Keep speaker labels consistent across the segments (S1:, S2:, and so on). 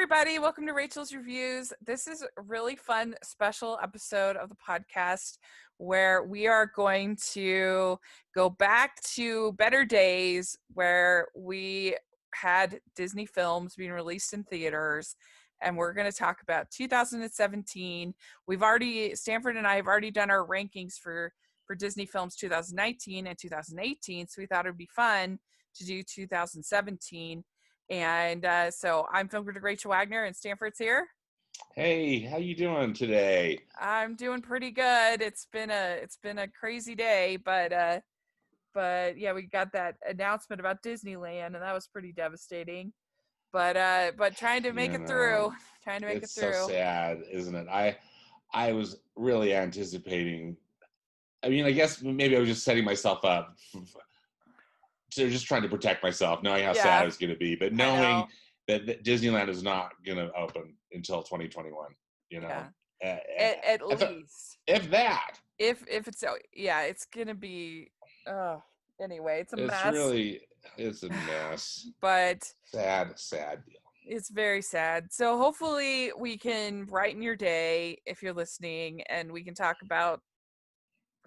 S1: everybody. Welcome to Rachel's Reviews. This is a really fun special episode of the podcast where we are going to go back to better days where we had Disney films being released in theaters, and we're going to talk about 2017. Stanford and I have already done our rankings for Disney films 2019 and 2018, so we thought it would be fun to do 2017. And so I'm film critic Rachel Wagner, and Stanford's here.
S2: Hey, how you doing today?
S1: I'm doing pretty good. It's been a crazy day, but yeah, we got that announcement about Disneyland, and that was pretty devastating. But trying to make it through.
S2: It's so sad, isn't it? I was really anticipating. I mean, I guess maybe I was just setting myself up. So just trying to protect myself, knowing how sad it's going to be, but knowing that Disneyland is not going to open until 2021. You know,
S1: at least
S2: if that.
S1: If it's it's going to be. Anyway, it's a mess.
S2: It's a mess.
S1: But
S2: sad deal.
S1: It's very sad. So hopefully we can brighten your day if you're listening, and we can talk about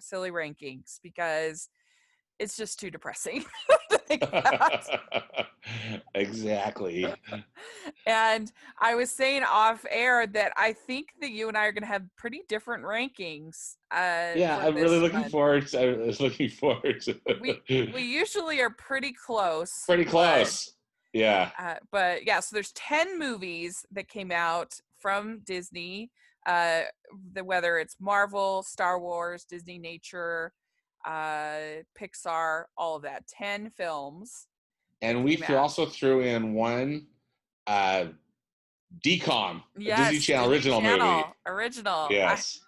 S1: silly rankings because it's just too depressing to think about.
S2: Exactly.
S1: And I was saying off air that I think that you and I are going to have pretty different rankings.
S2: I'm really looking forward to it.
S1: We usually are pretty close.
S2: Pretty close. Yeah.
S1: So there's 10 movies that came out from Disney, whether it's Marvel, Star Wars, Disney Nature, Pixar, all of that. 10 films.
S2: And we also threw in one DCOM, Disney Channel original movie.
S1: Original.
S2: Yes.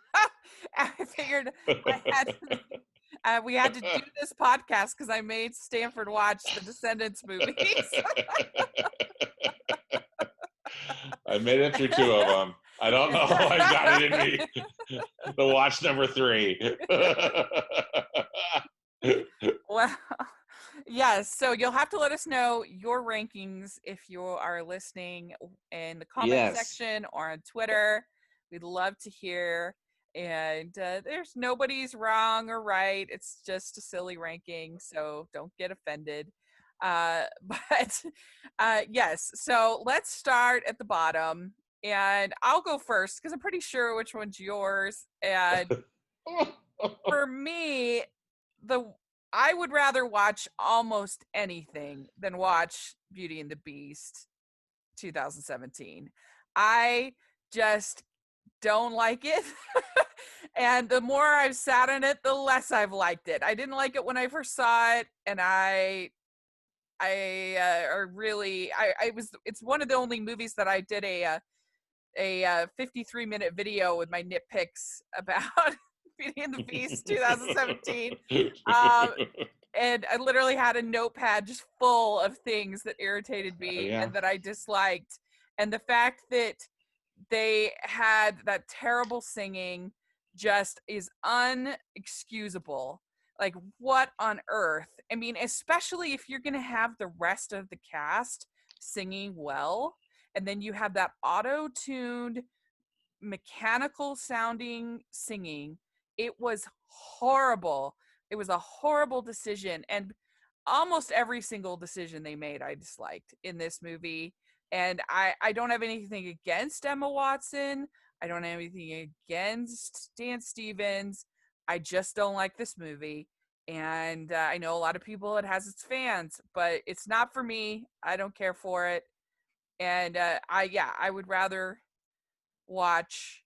S1: I figured we had to do this podcast because I made Stanford watch the Descendants movies.
S2: I made it through 2 of them. I don't know how I got it in me to watch number 3.
S1: Well, yes. So you'll have to let us know your rankings if you are listening in the comment section or on Twitter. We'd love to hear. And there's nobody's wrong or right. It's just a silly ranking, so don't get offended. Yes. So let's start at the bottom. And I'll go first because I'm pretty sure which one's yours. And for me, I would rather watch almost anything than watch Beauty and the Beast 2017. I just don't like it. And the more I've sat in it, the less I've liked it. I didn't like it when I first saw it, and it's one of the only movies that I did a 53-minute video with my nitpicks about Beauty and the Beast 2017. And I literally had a notepad just full of things that irritated me and that I disliked. And the fact that they had that terrible singing just is unexcusable. Like, what on earth? I mean, especially if you're going to have the rest of the cast singing well, and then you have that auto-tuned, mechanical sounding singing. It was horrible. It was a horrible decision. And almost every single decision they made, I disliked in this movie. And I don't have anything against Emma Watson. I don't have anything against Dan Stevens. I just don't like this movie. And I know a lot of people, it has its fans, but it's not for me. I don't care for it. And I would rather watch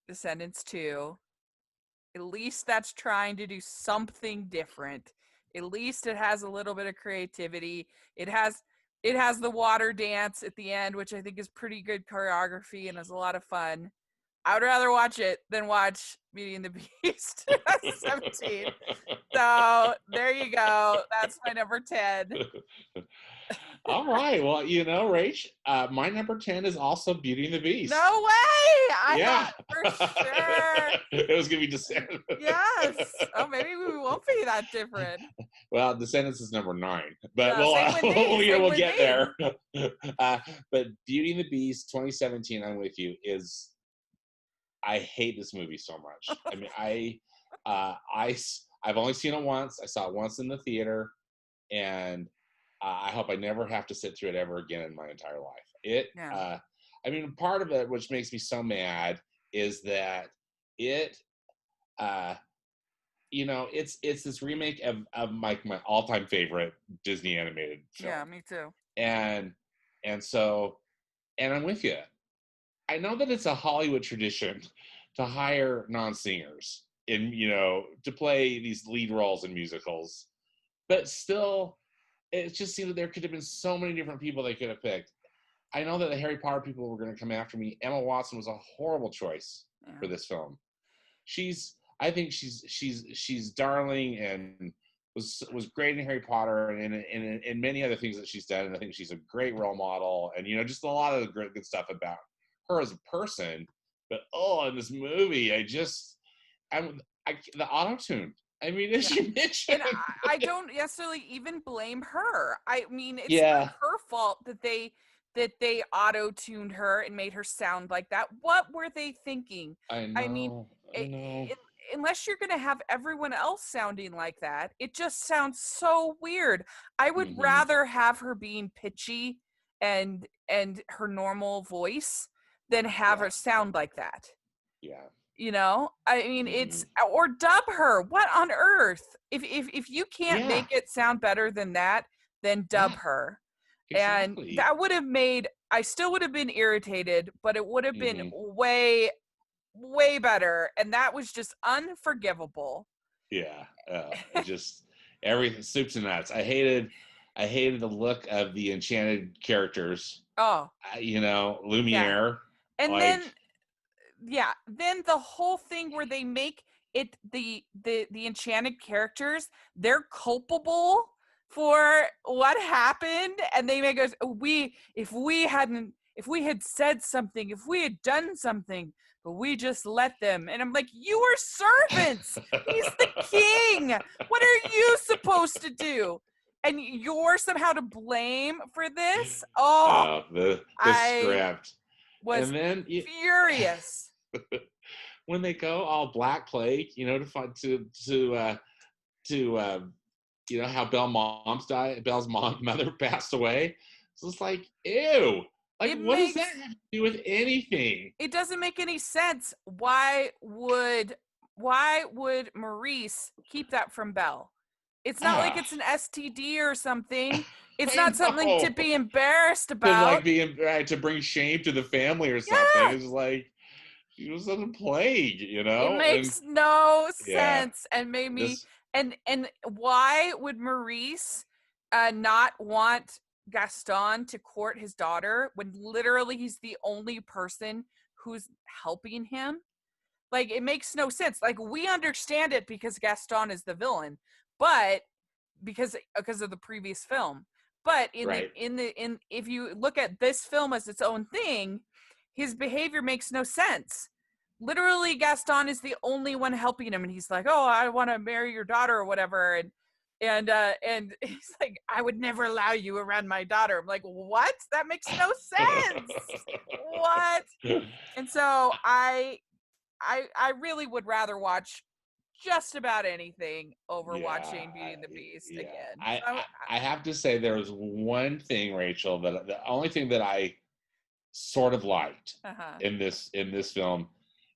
S1: Descendants 2. At least that's trying to do something different. At least it has a little bit of creativity. It has the water dance at the end, which I think is pretty good choreography and is a lot of fun. I would rather watch it than watch Beauty and the Beast 2017. So there you go. That's my number 10.
S2: All right. Well, Rach, my number 10 is also Beauty and the Beast.
S1: No way! I thought for sure.
S2: It was going to be Descendants.
S1: Yes. Oh, maybe we won't be that different.
S2: Well, Descendants is number 9, but
S1: Same
S2: we'll
S1: with
S2: get
S1: me.
S2: there. But Beauty and the Beast 2017, I'm with you, I hate this movie so much. I mean, I've only seen it once. I saw it once in the theater, and I hope I never have to sit through it ever again in my entire life. I mean, part of it, which makes me so mad, is that it, it's this remake of my all-time favorite Disney animated film.
S1: Yeah, me too.
S2: And so, and I'm with you. I know that it's a Hollywood tradition to hire non-singers to play these lead roles in musicals, but still, it just seemed that there could have been so many different people they could have picked. I know that the Harry Potter people were going to come after me. Emma Watson was a horrible choice for this film. I think she's darling and was great in Harry Potter and in many other things that she's done. And I think she's a great role model, and just a lot of the good stuff about her as a person. But in this movie, the auto-tune. I mean, as you mentioned,
S1: and I don't necessarily even blame her. I mean, it's not her fault that they auto-tuned her and made her sound like that. What were they thinking?
S2: I know.
S1: Unless you're going to have everyone else sounding like that, it just sounds so weird. I would rather have her being pitchy and her normal voice than have her sound like that.
S2: Yeah.
S1: I mean, it's, or dub her. What on earth? If you can't make it sound better than that, then dub her.
S2: Exactly.
S1: And that would have I still would have been irritated, but it would have been way, way better. And that was just unforgivable.
S2: Yeah. Just everything, soups and nuts. I hated the look of the enchanted characters.
S1: Oh.
S2: Lumiere.
S1: And then the whole thing where they make it the enchanted characters, they're culpable for what happened, and they make us if we had said something, if we had done something, but we just let them. And I'm like, you are servants. He's the king. What are you supposed to do? And you're somehow to blame for this?
S2: The script
S1: was furious.
S2: When they go all Black Plague, to how Belle's mother passed away. So it's like, ew. Like, what does that have to do with anything?
S1: It doesn't make any sense. Why would Maurice keep that from Belle? It's not like it's an STD or something. It's not something to be embarrassed about.
S2: To bring shame to the family or something. Yeah. It's like, she was on a plague,
S1: It makes no sense, and made me. And why would Maurice not want Gaston to court his daughter when literally he's the only person who's helping him? Like, it makes no sense. Like, we understand it because Gaston is the villain, but because of the previous film. But if you look at this film as its own thing, his behavior makes no sense. Literally, Gaston is the only one helping him, and he's like, "Oh, I want to marry your daughter," or whatever, and he's like, "I would never allow you around my daughter." I'm like, "What? That makes no sense." What? And so I really would rather watch just about anything over watching Beauty and the Beast again.
S2: I have to say, there was one thing, Rachel, that the only thing that I sort of liked in this film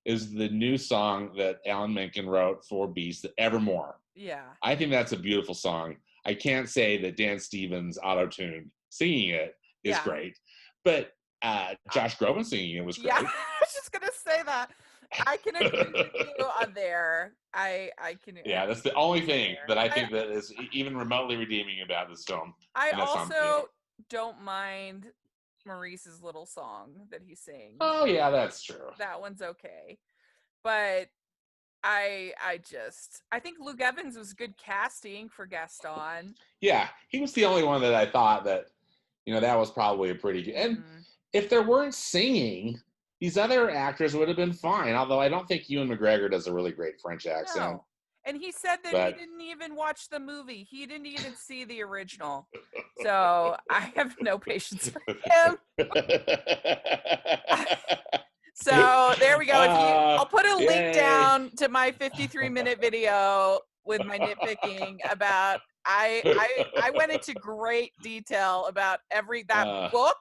S2: is the new song that Alan Menken wrote for Beast, Evermore.
S1: Yeah.
S2: I think that's a beautiful song. I can't say that Dan Stevens auto-tuned singing it is great, but Josh Groban singing it was great.
S1: Yeah, I was just going to say that. I can agree with you on there. I can.
S2: Yeah, that's the only thing that I think that is even remotely redeeming about this film.
S1: I also don't mind Maurice's little song that he sings.
S2: Oh yeah, that's true.
S1: That one's okay. But I think Luke Evans was good casting for Gaston.
S2: Yeah, he was the only one that I thought that, that was probably a pretty good. And if there weren't singing, these other actors would have been fine. Although I don't think Ewan McGregor does a really great French accent.
S1: No. And he said that
S2: but
S1: he didn't even watch the movie. He didn't even see the original. So I have no patience for him. So there we go. I'll put a link down to my 53-minute video with my nitpicking about. I went into great detail about that book.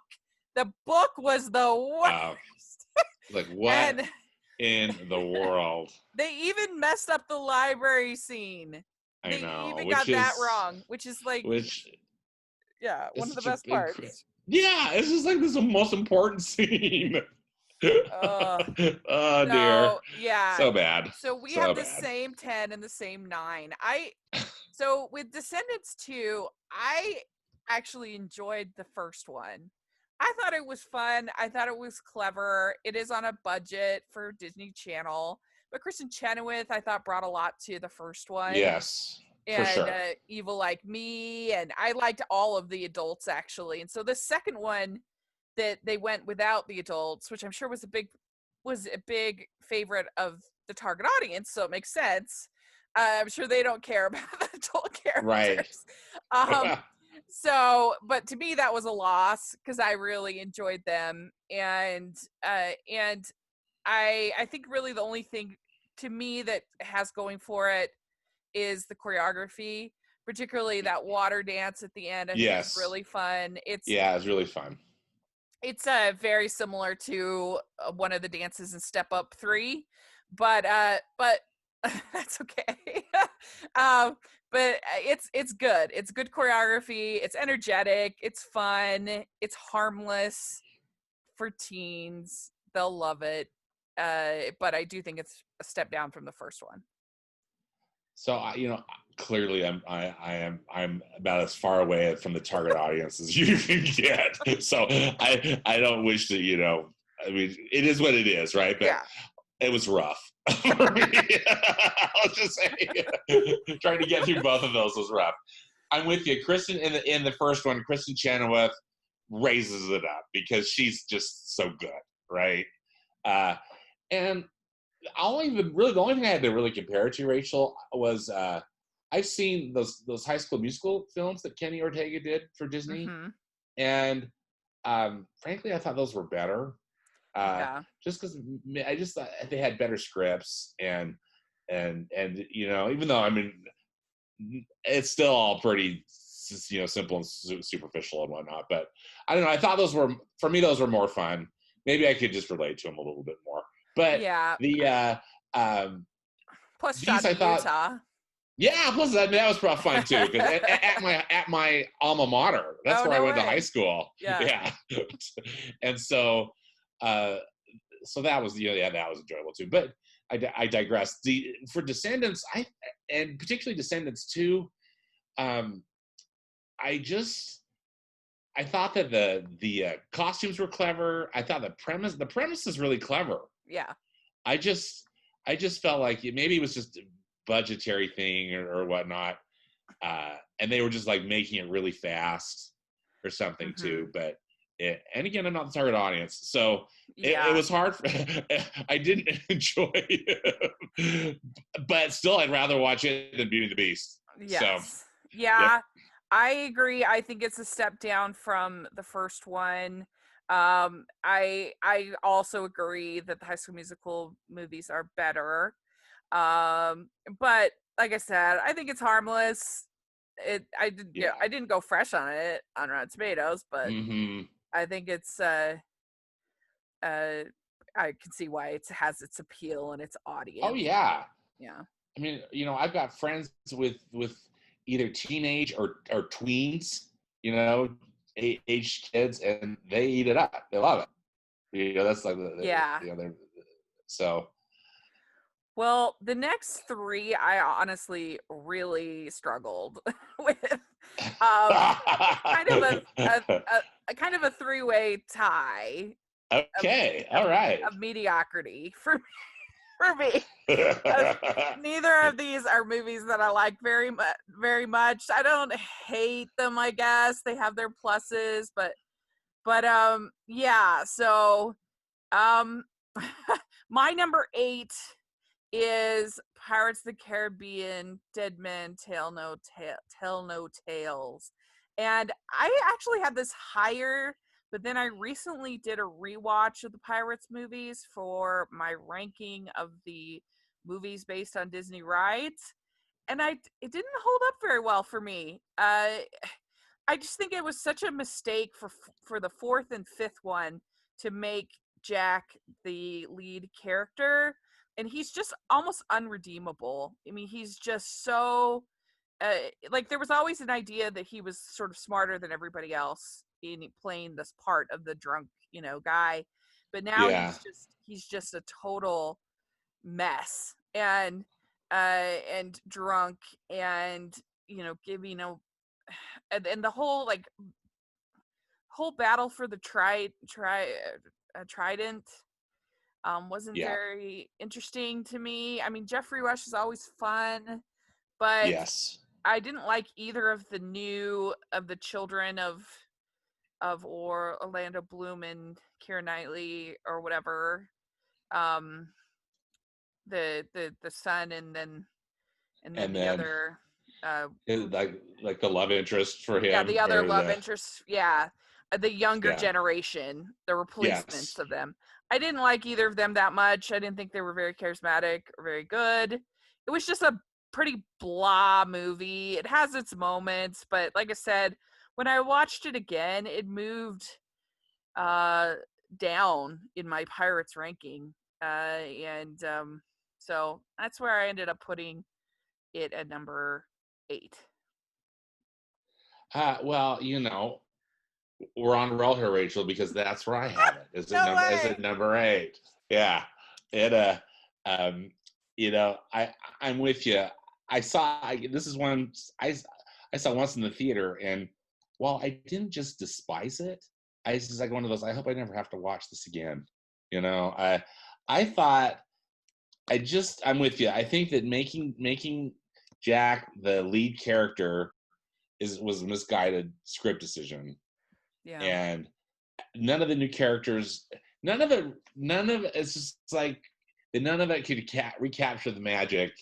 S1: The book was the worst.
S2: Like what in the world?
S1: They even messed up the library scene.
S2: I know.
S1: Even got that wrong, which is like, one of the best parts.
S2: Yeah, it's just like this is the most important scene. Oh dear.
S1: Yeah.
S2: So bad.
S1: So we have the same 10 and the same 9. So with Descendants 2, I actually enjoyed the first one. I thought it was fun. I thought it was clever. It is on a budget for Disney Channel. But Kristen Chenoweth, I thought, brought a lot to the first one.
S2: Yes,
S1: and,
S2: for sure.
S1: Evil Like Me, and I liked all of the adults, actually. And so the second one that they went without the adults, which I'm sure was a big favorite of the target audience, so it makes sense. I'm sure they don't care about the adult characters. Right. So, but to me, that was a loss because I really enjoyed them, and I think really the only thing to me that has going for it is the choreography, particularly that water dance at the end. I think it's really fun. It's
S2: really fun.
S1: It's very similar to one of the dances in Step Up 3, but that's okay. But it's good. It's good choreography. It's energetic. It's fun. It's harmless for teens. They'll love it. But I do think it's a step down from the first one.
S2: So clearly I'm about as far away from the target audience as you can get. So I don't wish to, I mean, it is what it is, right? But it was rough for me. I'll just say, trying to get through both of those was rough. I'm with you, Kristen. In the first one, Kristen Chenoweth raises it up because she's just so good, right? And the only thing I had to really compare it to, Rachel, was I've seen those High School Musical films that Kenny Ortega did for Disney, and frankly, I thought those were better. Just because I just thought they had better scripts, and even though, I mean, it's still all pretty simple and superficial and whatnot, but I don't know. I thought those were more fun. Maybe I could just relate to them a little bit more. But the
S1: plus shot in Utah.
S2: Yeah, plus that was probably fun too. Because at my alma mater, that's where I went to high school. Yeah. And so that was that was enjoyable too. But I digress. For Descendants, and particularly Descendants 2, I thought that the costumes were clever. I thought the premise is really clever.
S1: Yeah.
S2: I just felt like maybe it was just a budgetary thing or whatnot, and they were just like making it really fast or something too. But and again, I'm not the target audience, so it was hard. I didn't enjoy it, but still, I'd rather watch it than Beauty and the Beast.
S1: Yes. So, yeah. Yep. I agree. I think it's a step down from the first one. I also agree that the High School Musical movies are better. But like I said, I think it's harmless. I didn't go fresh on it on Rotten Tomatoes, but I think it's I can see why it has its appeal and its audience.
S2: Oh yeah.
S1: Yeah.
S2: I mean, I've got friends with either teenage or tweens, aged kids, and they eat it up. They love it. That's like so.
S1: Well, the next 3, I honestly really struggled with. Kind of a 3-way tie.
S2: Okay, all right.
S1: Of mediocrity for me. Neither of these are movies that I like very much. I don't hate them, I guess. They have their pluses, but yeah. So, my number 8 is Pirates of the Caribbean, Dead Men Tell No Tales. And I actually had this higher, but then I recently did a rewatch of the Pirates movies for my ranking of the movies based on Disney rides, and it didn't hold up very well for me. I just think it was such a mistake for the fourth and fifth one to make Jack the lead character, and he's just almost unredeemable. I mean, he's just so like, there was always an idea that he was sort of smarter than everybody else in playing this part of the drunk, guy, but now
S2: Yeah.
S1: he's just a total mess, and drunk, and giving a and the whole whole battle for the trident wasn't
S2: Yeah.
S1: very interesting to me. I mean, Jeffrey Rush is always fun, but
S2: Yes.
S1: I didn't like either of the children or Orlando Bloom and Keira Knightley or whatever. The son, and then the other
S2: like the love interest for him.
S1: Yeah, the other love interest. Yeah, the younger generation, the replacements of them. I didn't like either of them that much. I didn't think they were very charismatic or very good. It was just a pretty blah movie. It has its moments, but like I said, when I watched it again, it moved down in my Pirates ranking, and so that's where I ended up putting it at number 8.
S2: Well, we're on a roll here, Rachel, because that's where I have it. Is it number 8? Yeah. It I'm with you. This is one I saw once in the theater, and while I didn't just despise it, it's just like one of those, I hope I never have to watch this again. I thought I'm with you. I think that making Jack the lead character was a misguided script decision.
S1: Yeah.
S2: And none of the new characters, none of it's just like none of it could recapture the magic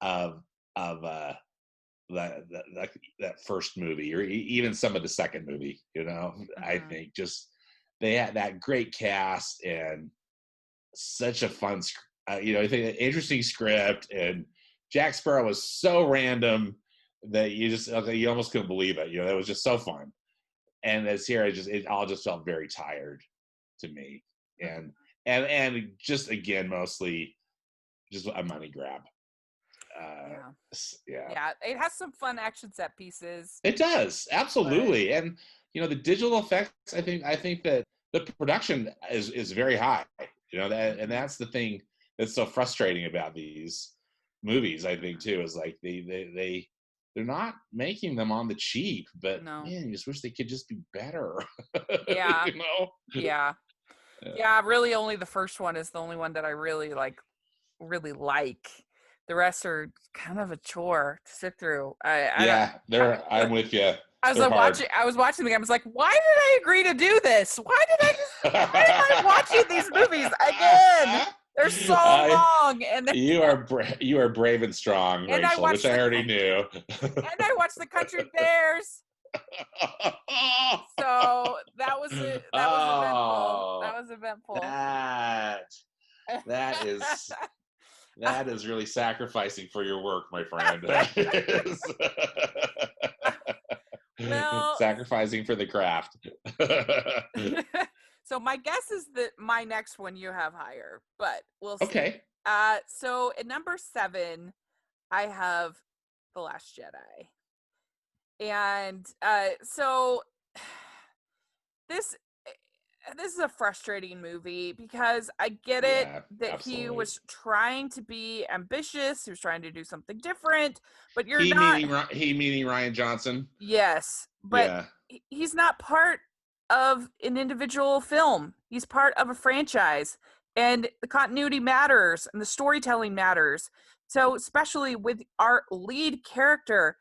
S2: of that first movie, or even some of the second movie. I think just they had that great cast and such a fun, I think an interesting script, and Jack Sparrow was so random that you almost couldn't believe it. That was just so fun. And as here, it all just felt very tired to me, and just again mostly just a money grab.
S1: Yeah, it has some fun action set pieces.
S2: It does, absolutely. And the digital effects, I think that the production is very high. And that's the thing that's so frustrating about these movies, I think, too, is like they're not making them on the cheap, but man, you just wish they could just be better.
S1: Yeah. Yeah, really only the first one is the only one that I really like. The rest are kind of a chore to sit through.
S2: I'm with you.
S1: I was watching them. I was like, why did I agree to do this? Why am I watching these movies again? They're so long, and
S2: you are brave and strong, and Rachel, which I already knew.
S1: And I watched the Country Bears. So that was it. That was eventful.
S2: That is really sacrificing for your work, my friend. Well, sacrificing for the craft.
S1: So my guess is that my next one you have higher, but we'll see.
S2: Okay.
S1: So at number 7, I have The Last Jedi. And so this is a frustrating movie because I get it that absolutely. He was trying to be ambitious. He was trying to do something different, but
S2: meaning Ryan Johnson.
S1: Yes, but he's not part of an individual film. He's part of a franchise, and the continuity matters and the storytelling matters. So especially with our lead character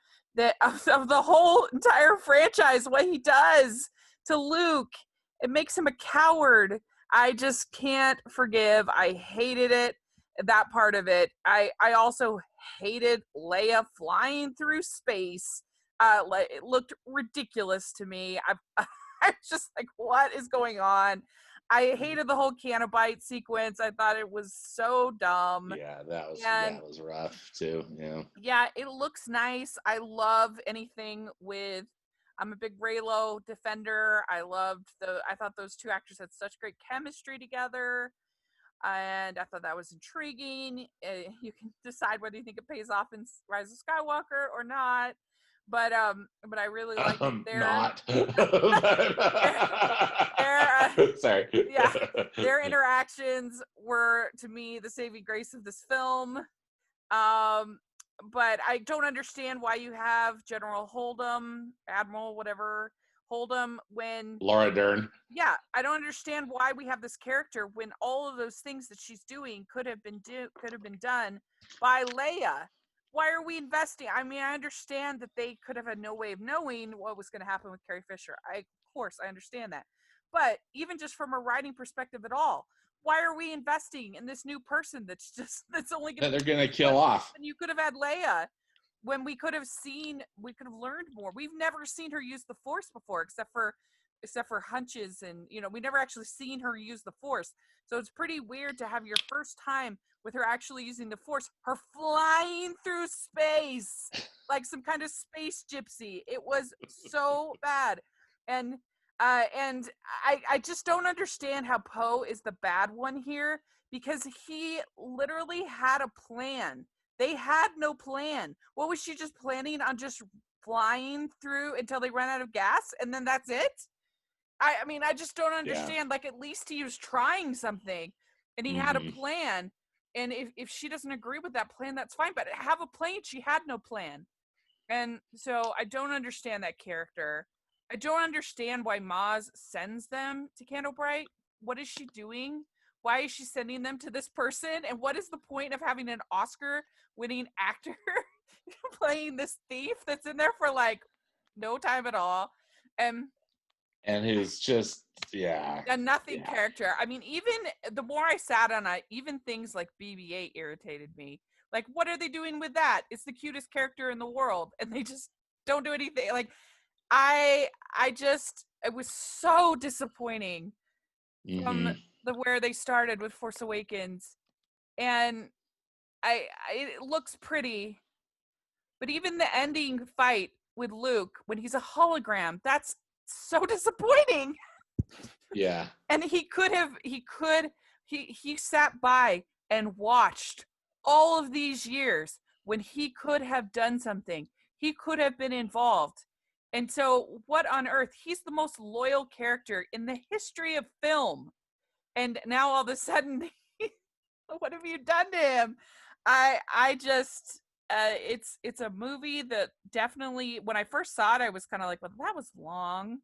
S1: of the whole entire franchise, what he does to Luke, it makes him a coward. I just can't forgive. I hated it. that part of it. I also hated Leia flying through space. Like, it looked ridiculous to me. I was just like, what is going on? I hated the whole Canobite sequence. I thought it was so dumb.
S2: Yeah, that was rough too. Yeah.
S1: Yeah, it looks nice. I love anything with. I'm a big Reylo defender. I thought those two actors had such great chemistry together, and I thought that was intriguing. You can decide whether you think it pays off in Rise of Skywalker or not, but I really like it.
S2: Not. Sorry.
S1: Yeah, their interactions were, to me, the saving grace of this film. But I don't understand why you have General Hold'em, Admiral, whatever, Hold'em, when
S2: Laura Dern.
S1: Yeah, I don't understand why we have this character when all of those things that she's doing could have been done by Leia. Why are we investing? I mean, I understand that they could have had no way of knowing what was going to happen with Carrie Fisher. Of course, I understand that. But even just from a writing perspective at all, why are we investing in this new person that's only going
S2: to... They're going to kill off.
S1: And you could have had Leia when we could have learned more. We've never seen her use the Force before, except for hunches, and we never actually seen her use the Force. So it's pretty weird to have your first time with her actually using the Force, her flying through space like some kind of space gypsy. It was so bad. And I just don't understand how Poe is the bad one here, because he literally had a plan. They had no plan. What was she just planning on, just flying through until they ran out of gas and then that's it? I mean, I just don't understand. Yeah. Like, at least he was trying something and he had a plan. And if she doesn't agree with that plan, that's fine. But have a plan. She had no plan. And so I don't understand that character. I don't understand why Maz sends them to Canto Bright. What is she doing? Why is she sending them to this person? And what is the point of having an Oscar-winning actor playing this thief that's in there for like no time at all?
S2: And who's just,
S1: a nothing character. I mean, even the more I sat on it, even things like BB-8 irritated me. Like, what are they doing with that? It's the cutest character in the world, and they just don't do anything. Like, it was so disappointing from where they started with Force Awakens. And it looks pretty, but even the ending fight with Luke when he's a hologram, that's so disappointing.
S2: Yeah.
S1: And he sat by and watched all of these years when he could have done something. He could have been involved. And so what on earth? He's the most loyal character in the history of film. And now all of a sudden, what have you done to him? It's a movie that definitely, when I first saw it, I was kind of like, well, that was long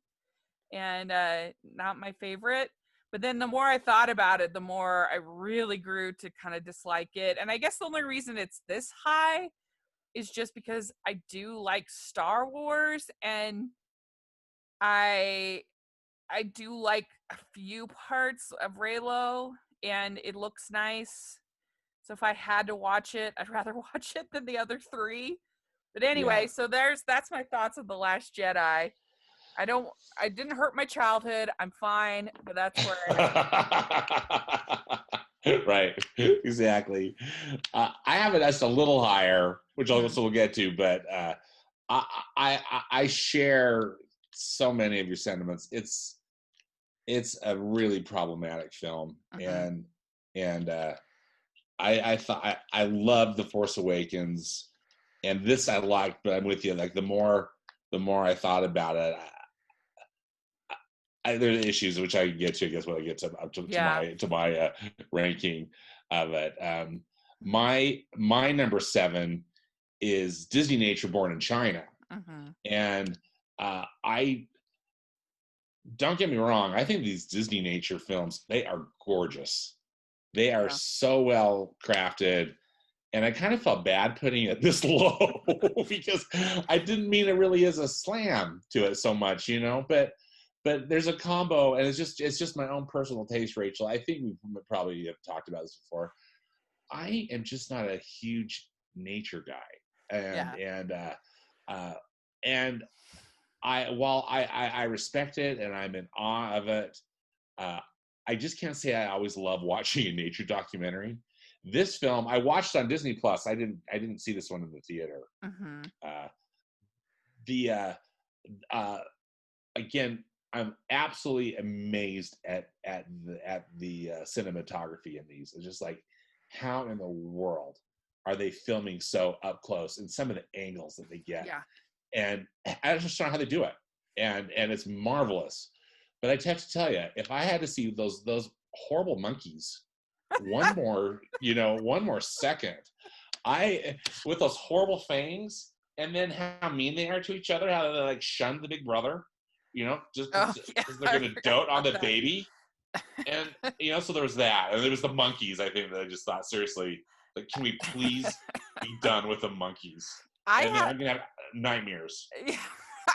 S1: and not my favorite. But then the more I thought about it, the more I really grew to kind of dislike it. And I guess the only reason it's this high is just because I do like Star Wars, and I do like a few parts of Reylo, and it looks nice. So if I had to watch it, I'd rather watch it than the other three. But anyway, so that's my thoughts of The Last Jedi. I didn't hurt my childhood. I'm fine, but that's where
S2: Right. Exactly. I have it as a little higher, which also we'll get to, but I share so many of your sentiments. It's a really problematic film, and I thought I loved The Force Awakens, and this I liked, but I'm with you. Like, the more I thought about it, there are issues which I can get to, I guess, when I get to my ranking of it. My number 7 is Disney Nature Born in China, and I don't get me wrong. I think these Disney Nature films, they are gorgeous. They are so well crafted. And I kind of felt bad putting it this low because I didn't mean it really is a slam to it so much, but there's a combo, and it's just my own personal taste, Rachel. I think we probably have talked about this before. I am just not a huge nature guy, and while I respect it and I'm in awe of it, I just can't say I always love watching a nature documentary. This film I watched on Disney Plus. I didn't see this one in the theater.
S1: Mm-hmm.
S2: The Again, I'm absolutely amazed at the cinematography in these. It's just like, how in the world are they filming so up close, and some of the angles that they get?
S1: Yeah.
S2: And I just don't know how they do it, and it's marvelous. But I have to tell you, if I had to see those horrible monkeys one more second, with those horrible fangs, and then how mean they are to each other, how they like shun the big brother, just because they're going to dote on the baby. And, so there was that. And there was the monkeys, I think, that I just thought, seriously, like, can we please be done with the monkeys? Then I'm going to have nightmares.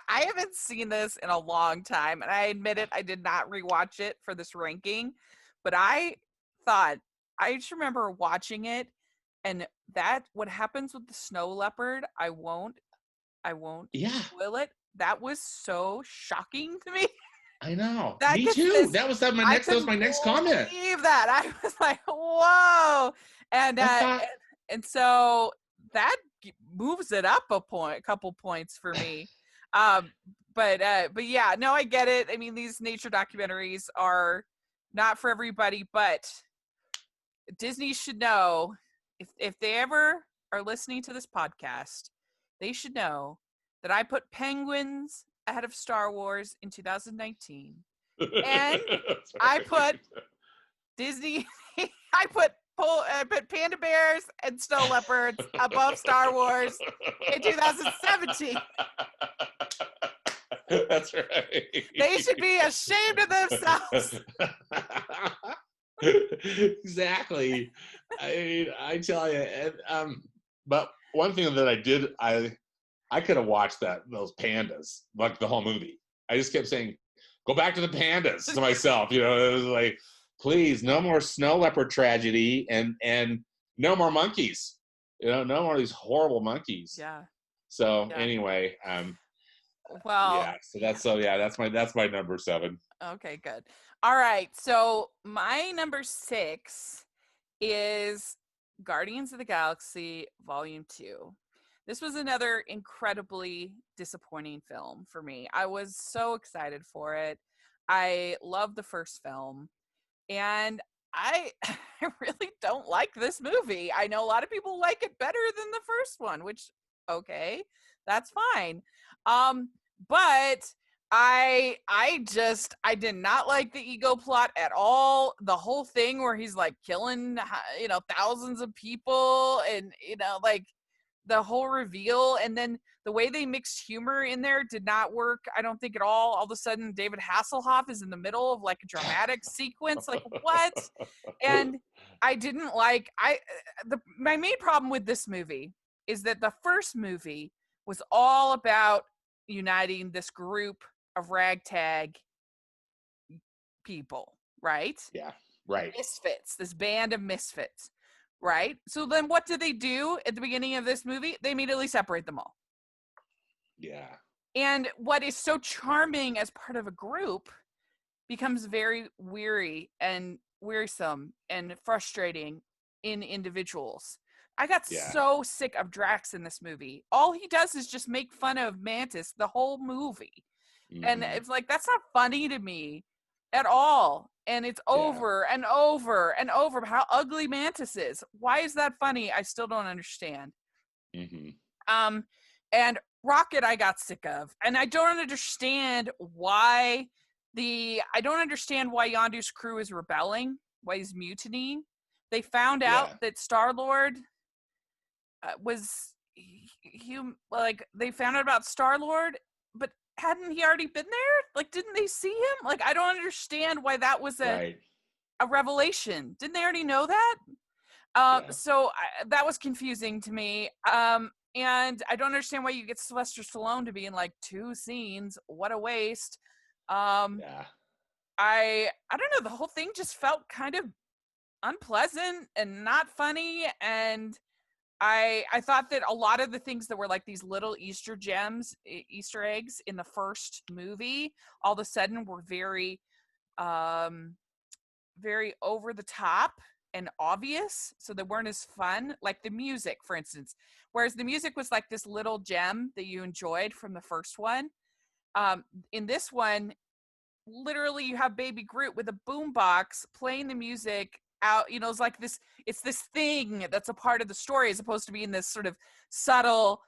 S1: I haven't seen this in a long time, and I admit it, I did not rewatch it for this ranking, but I just remember watching it, and what happens with the snow leopard, I won't spoil it. That was so shocking to me.
S2: I know. Me too. That was my next comment.
S1: Believe that. I was like, whoa. And so that moves it up a couple points for me. But yeah, no, I get it. I mean, these nature documentaries are not for everybody, but Disney should know, if they ever are listening to this podcast, they should know that I put penguins ahead of Star Wars in 2019. And I put Disney, I put panda bears and snow leopards above Star Wars in 2017.
S2: That's right.
S1: They should be ashamed of themselves.
S2: Exactly. I tell you, but one thing that I did, I could have watched those pandas, like the whole movie. I just kept saying, "Go back to the pandas" to myself. It was like, please, no more snow leopard tragedy, and no more monkeys. No more of these horrible monkeys.
S1: Yeah.
S2: So anyway,
S1: well,
S2: yeah. So that's my number 7.
S1: Okay, good. All right. So my number 6 is Guardians of the Galaxy Volume 2. This was another incredibly disappointing film for me. I was so excited for it. I loved the first film, and I really don't like this movie. I know a lot of people like it better than the first one, which, okay, that's fine. But I did not like the ego plot at all. The whole thing where he's like killing, thousands of people, and like the whole reveal, and then the way they mixed humor in there did not work, I don't think, at all. All of a sudden, David Hasselhoff is in the middle of like a dramatic sequence. Like, what? And I didn't like. My main problem with this movie is that the first movie was all about uniting this group of ragtag people, right?
S2: Yeah, right.
S1: Misfits, this band of misfits, right? So then what do they do at the beginning of this movie? They immediately separate them all.
S2: Yeah.
S1: And what is so charming as part of a group becomes very wearisome and frustrating in individuals. I got so sick of Drax in this movie. All he does is just make fun of Mantis the whole movie. Mm-hmm. And it's like, that's not funny to me at all. And it's over and over and over how ugly Mantis is. Why is that funny? I still don't understand. Mm-hmm. And Rocket I got sick of. And I don't understand why Yondu's crew is rebelling, why he's mutinying. They found out that Star-Lord they found out about Star-Lord, but hadn't he already been there? Like, didn't they see him? Like, I don't understand why that was a revelation. Didn't they already know that? So that was confusing to me. And I don't understand why you get Sylvester Stallone to be in like 2 scenes. What a waste. I don't know. The whole thing just felt kind of unpleasant and not funny. And I thought that a lot of the things that were like these little Easter eggs in the first movie, all of a sudden were very, very over the top and obvious. So they weren't as fun. Like the music, for instance, whereas the music was like this little gem that you enjoyed from the first one. In this one, literally you have Baby Groot with a boombox playing the music out. It's like this. It's this thing that's a part of the story, as opposed to being this sort of subtle,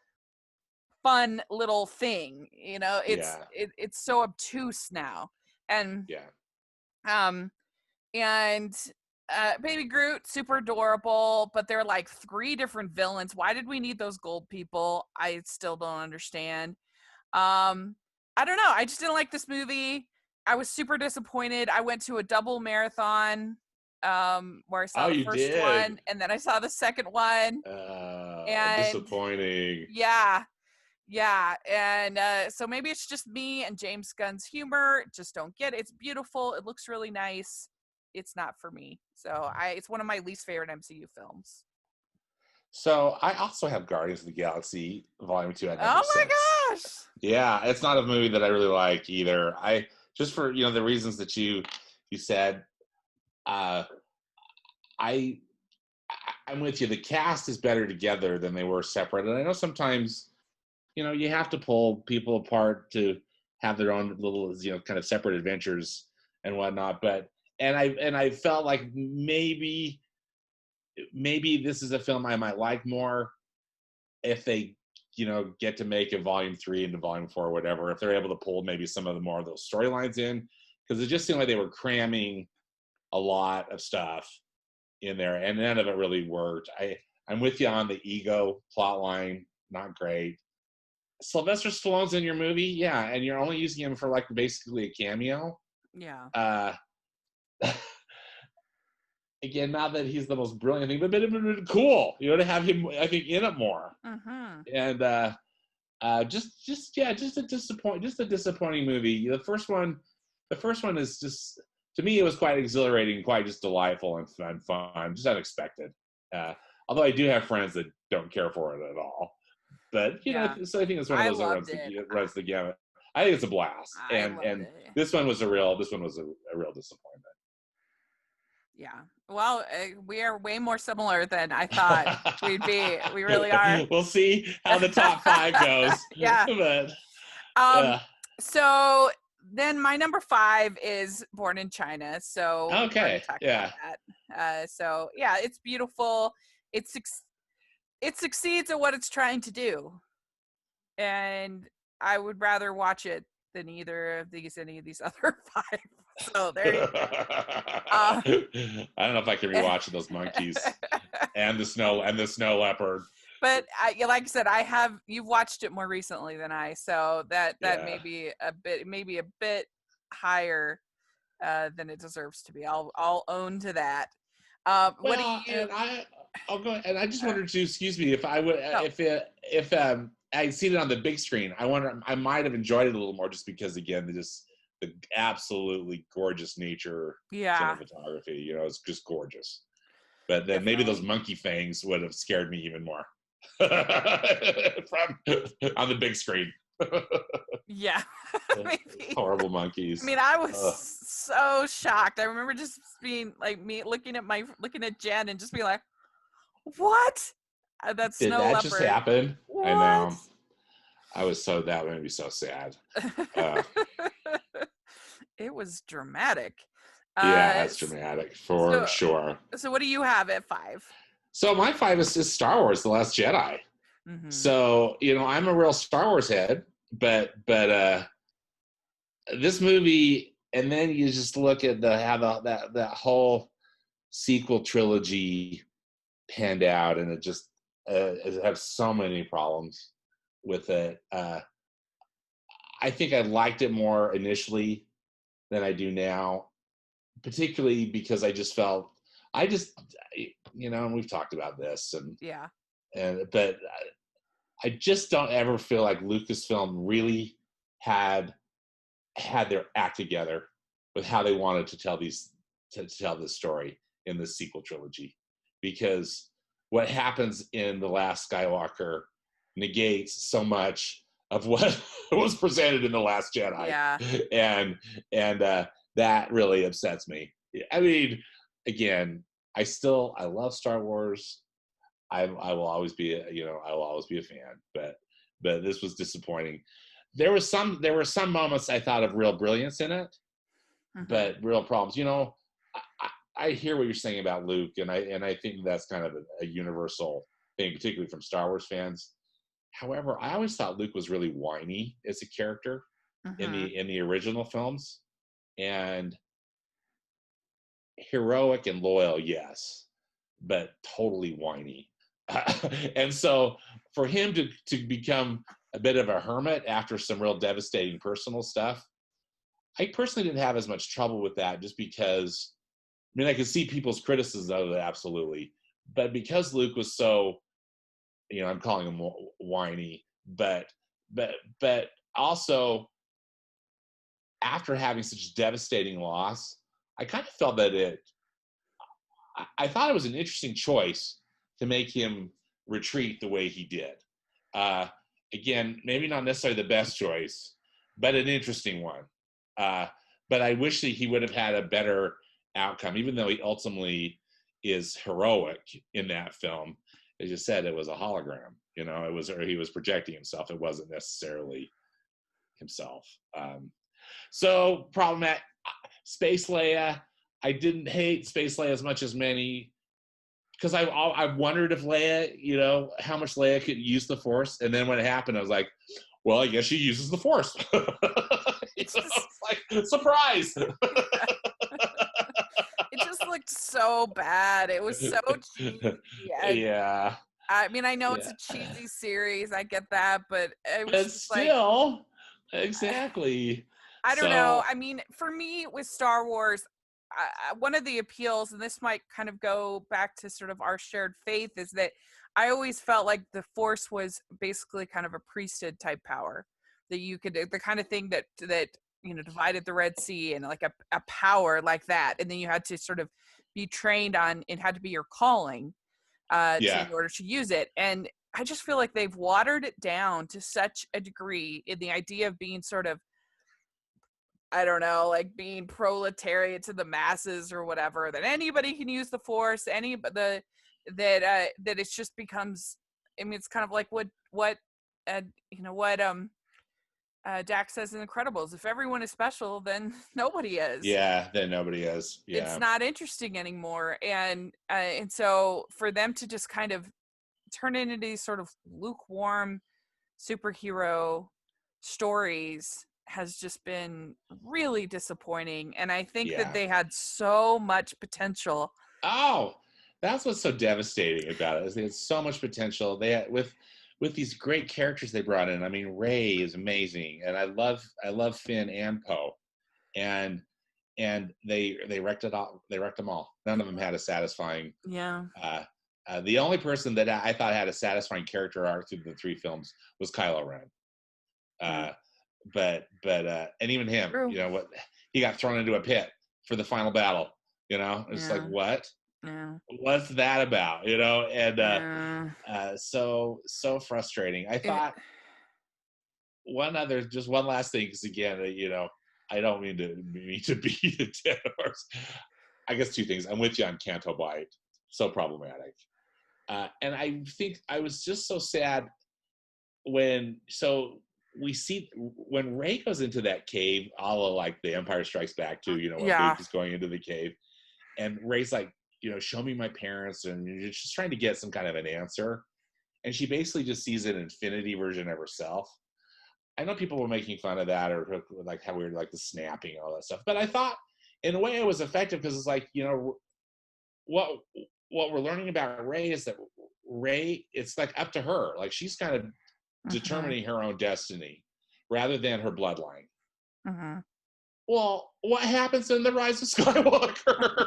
S1: fun little thing. It's so obtuse now, and and Baby Groot, super adorable, but they're like 3 different villains. Why did we need those gold people? I still don't understand. I don't know. I just didn't like this movie. I was super disappointed. I went to a double marathon where I saw the first one, and then I saw the second one.
S2: Disappointing.
S1: Yeah. And so maybe it's just me and James Gunn's humor. Just don't get it. It's beautiful. It looks really nice. It's not for me. So it's one of my least favorite MCU films.
S2: So I also have Guardians of the Galaxy Volume 2 at
S1: number 6.
S2: My gosh! Yeah, it's not a movie that I really like either. I just for the reasons that you said. I'm with you. The cast is better together than they were separate, and I know sometimes you have to pull people apart to have their own little kind of separate adventures and whatnot. But I felt like maybe this is a film I might like more if they get to make a Volume 3 into Volume 4 or whatever, if they're able to pull maybe some of the more of those storylines in, because it just seemed like they were cramming a lot of stuff in there and none of it really worked. I'm with you on the ego plot line, not great. Sylvester Stallone's in your movie, yeah, and you're only using him for like basically a cameo.
S1: Yeah.
S2: Again, not that he's the most brilliant thing, but cool, to have him, I think, in it more.
S1: Mm-hmm.
S2: And just a disappointing movie. The first one is just, to me, it was quite exhilarating, quite just delightful and fun, just unexpected. Although I do have friends that don't care for it at all, but so I think it's one of those that runs the gamut. I think it's a blast, and this one was a real disappointment.
S1: Yeah. Well, we are way more similar than I thought we'd be. We really are.
S2: We'll see how the top 5 goes.
S1: Yeah.
S2: But,
S1: so then my number 5 is Born in China. So
S2: okay. Yeah.
S1: So yeah, it's beautiful. It succeeds at what it's trying to do, and I would rather watch it than any of these other 5. So there you go.
S2: I don't know if I can rewatch those monkeys and the snow leopard.
S1: But like I said, you've watched it more recently than I, so that may be a bit higher than it deserves to be. I'll own to that. What do you?
S2: I'll go. And I just wondered too. Excuse me, if I would, if I'd seen it on the big screen, I might have enjoyed it a little more, just because again, the absolutely gorgeous nature cinematography. It's just gorgeous. But then maybe those monkey fangs would have scared me even more on the big screen.
S1: Yeah. Maybe.
S2: Horrible monkeys.
S1: I mean, I was so shocked. I remember just being like me looking at Jen and just being like, "What? That's
S2: Did
S1: snow
S2: that
S1: leopard.
S2: Just happen?"
S1: What?
S2: I know. That made me so sad.
S1: It was dramatic.
S2: Yeah, that's dramatic for sure.
S1: So what do you have at 5?
S2: So my 5 is Star Wars: The Last Jedi. Mm-hmm. So I'm a real Star Wars head, but this movie, and then you just look at how that whole sequel trilogy panned out, and it just it has so many problems with it. I think I liked it more initially than I do now, particularly because I just felt, and we've talked about this, but I just don't ever feel like Lucasfilm really had their act together with how they wanted to tell this story. in the sequel trilogy, because what happens in The Last Skywalker negates so much of what was presented in The Last Jedi.
S1: Yeah.
S2: And that really upsets me. I mean, again, I love Star Wars. I will always be a fan, but this was disappointing. There were some moments I thought of real brilliance in it, but real problems. I hear what you're saying about Luke, and I think that's kind of a universal thing, particularly from Star Wars fans. However, I always thought Luke was really whiny as a character in the original films, and heroic and loyal, yes, but totally whiny. And so for him to become a bit of a hermit after some real devastating personal stuff, I personally didn't have as much trouble with that, just because, I mean, I could see people's criticism of it, absolutely. But because Luke was so, I'm calling him whiny, but also after having such devastating loss, I kind of felt that I thought it was an interesting choice to make him retreat the way he did. Again, maybe not necessarily the best choice, but an interesting one. But I wish that he would have had a better outcome, even though he ultimately is heroic in that film. As you said, it was a hologram. He was projecting himself. It wasn't necessarily himself. So problematic. Space Leia. I didn't hate Space Leia as much as many, because I wondered if Leia, how much Leia could use the Force. And then when it happened, I was like, well, I guess she uses the Force. It's like, surprise.
S1: It just looked so bad. It was so cheesy.
S2: Yeah.
S1: I mean, I know it's a cheesy series. I get that, but it was
S2: but still, exactly.
S1: I don't know. I mean, for me with Star Wars, one of the appeals, and this might kind of go back to sort of our shared faith, is that I always felt like the Force was basically kind of a priesthood type power, that you could, the kind of thing that divided the Red Sea, and like a power like that, and then you had to sort of be trained on, it had to be your calling in order to use it. And I just feel like they've watered it down to such a degree in the idea of being sort of, I don't know, like being proletariat to the masses or whatever, that anybody can use the Force, that it just becomes, I mean, it's kind of like what Dax says in Incredibles: if everyone is special, then nobody is.
S2: Yeah, then nobody is. Yeah,
S1: it's not interesting anymore, and so for them to just kind of turn it into these sort of lukewarm superhero stories has just been really disappointing. And I think that they had so much potential.
S2: Oh, that's what's so devastating about it, is they had so much potential. They had, with these great characters they brought in. I mean, Rey is amazing, and I love Finn and Poe, and they wrecked it all. They wrecked them all. None of them had a satisfying.
S1: Yeah.
S2: The only person that I thought had a satisfying character arc through the 3 films was Kylo Ren. But and even him, what, he got thrown into a pit for the final battle. It's like, what?
S1: Yeah.
S2: What's that about? And so frustrating. I thought one last thing, because again, I don't mean to beat a dead horse. I guess 2 things. I'm with you on Canto Bight. So problematic. And I think I was just so sad when we see when Rey goes into that cave, a la like The Empire Strikes Back too, when Luke is going into the cave, and Rey's like, show me my parents, and you're just trying to get some kind of an answer, and she basically just sees an infinity version of herself. I know people were making fun of that, or like how weird, like the snapping and all that stuff, but I thought in a way it was effective, because it's like, what we're learning about Rey is that Rey, it's like up to her, like she's kind of determining her own destiny rather than her bloodline. Well, what happens in The Rise of Skywalker?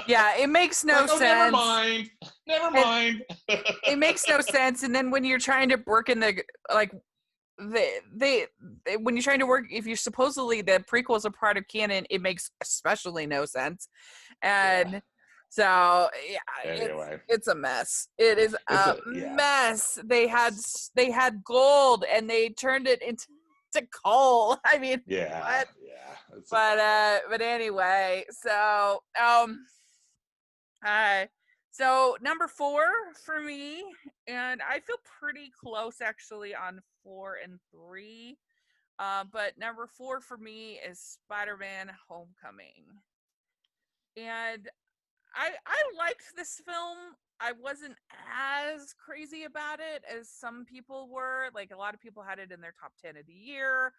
S1: Yeah, it makes no sense.
S2: Never mind.
S1: It makes no sense. And then when you're trying to work in the, like, when you're trying to work, if you're supposedly the prequels are part of canon, it makes especially no sense. And so
S2: Anyway,
S1: it's a mess. It is a mess. They had gold and they turned it into coal. I mean, what? But anyway, so so number 4 for me, and I feel pretty close actually on 4 and 3. But number 4 for me is Spider-Man: Homecoming. And I liked this film. I wasn't as crazy about it as some people were. Like, a lot of people had it in their top 10 of the year.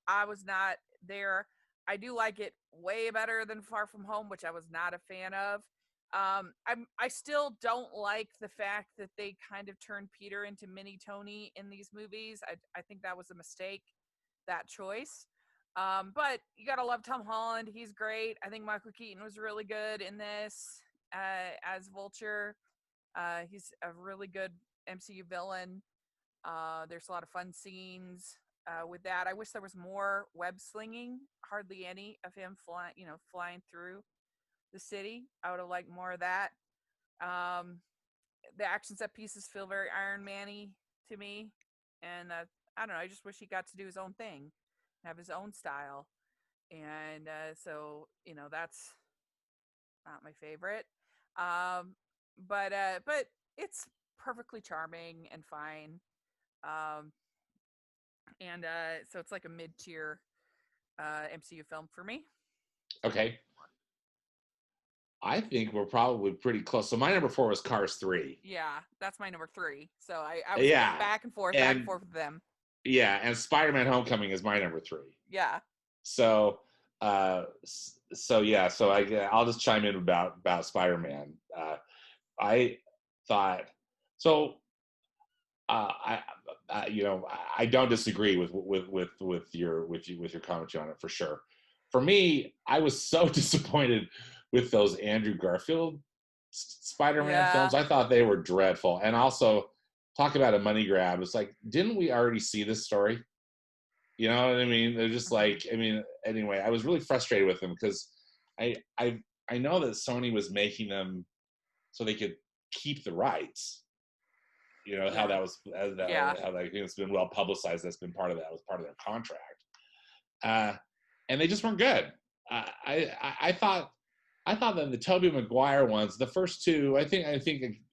S1: I was not there. I do like it way better than Far From Home, which I was not a fan of. I still don't like the fact that they kind of turned Peter into mini Tony in these movies. I think that was a mistake, that choice. But you gotta love Tom Holland. He's great. I think Michael Keaton was really good in this as Vulture. He's a really good MCU villain. There's a lot of fun scenes with that. I wish there was more web slinging. Hardly any of him flying through the city. I would have liked more of that. The action set pieces feel very Iron Man-y to me, and I don't know. I just wish he got to do his own thing, have his own style, and so that's not my favorite. But it's perfectly charming and fine. And so it's like a mid-tier MCU film for me.
S2: Okay. I think we're probably pretty close. So my number 4 was Cars 3.
S1: Yeah, that's my number 3. So I was back and forth with them.
S2: Yeah, and Spider-Man: Homecoming is my number 3.
S1: Yeah.
S2: So I'll just chime in about Spider-Man. I thought so. I don't disagree with your commentary on it for sure. For me, I was so disappointed with those Andrew Garfield Spider-Man films. I thought they were dreadful, and also talk about a money grab. It's like, didn't we already see this story? You know what I mean? They're just like, anyway, I was really frustrated with them because I know that Sony was making them so they could keep the rights. You know how that was, how that it's been well publicized. That's been part of that. Was part of their contract, and they just weren't good. I thought that the Tobey Maguire ones, the first two, I think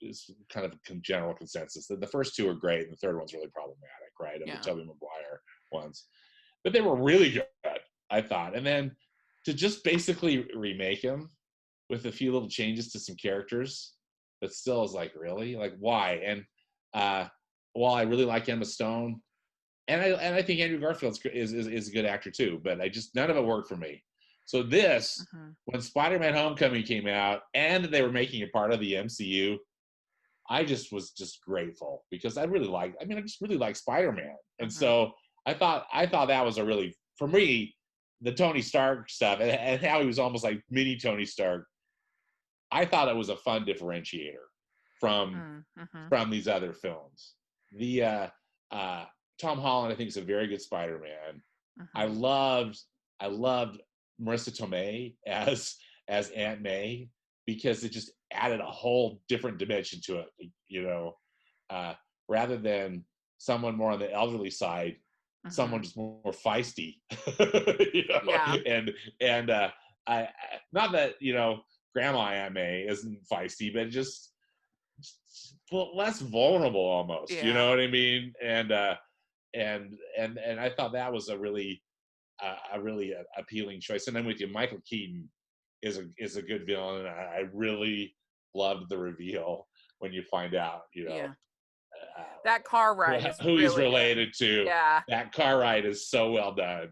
S2: it's kind of a general consensus that the first two are great, and the third one's really problematic, right? Of the Tobey Maguire ones, but they were really good, I thought. And then to just basically remake them with a few little changes to some characters, but still is like, really, like, why? And while I really like Emma Stone, and I think Andrew Garfield is a good actor too, but none of it worked for me. So this, when Spider-Man: Homecoming came out and they were making it part of the MCU, I just was grateful because I just really like Spider-Man, and so I thought that was a really, for me, the Tony Stark stuff and how he was almost like mini Tony Stark. I thought it was a fun differentiator from these other films. The Tom Holland, I think, is a very good Spider-Man. I loved Marissa Tomei as Aunt May because it just added a whole different dimension to it. Rather than someone more on the elderly side, someone just more feisty. And I not that Grandma Aunt May isn't feisty, but just less vulnerable almost. You know what I mean? And I thought that was a really appealing choice. And I'm with you. Michael Keaton is a good villain. I really loved the reveal when you find out,
S1: that car ride is
S2: who
S1: really
S2: he's related
S1: good.
S2: to.
S1: Yeah,
S2: that car ride is so well done.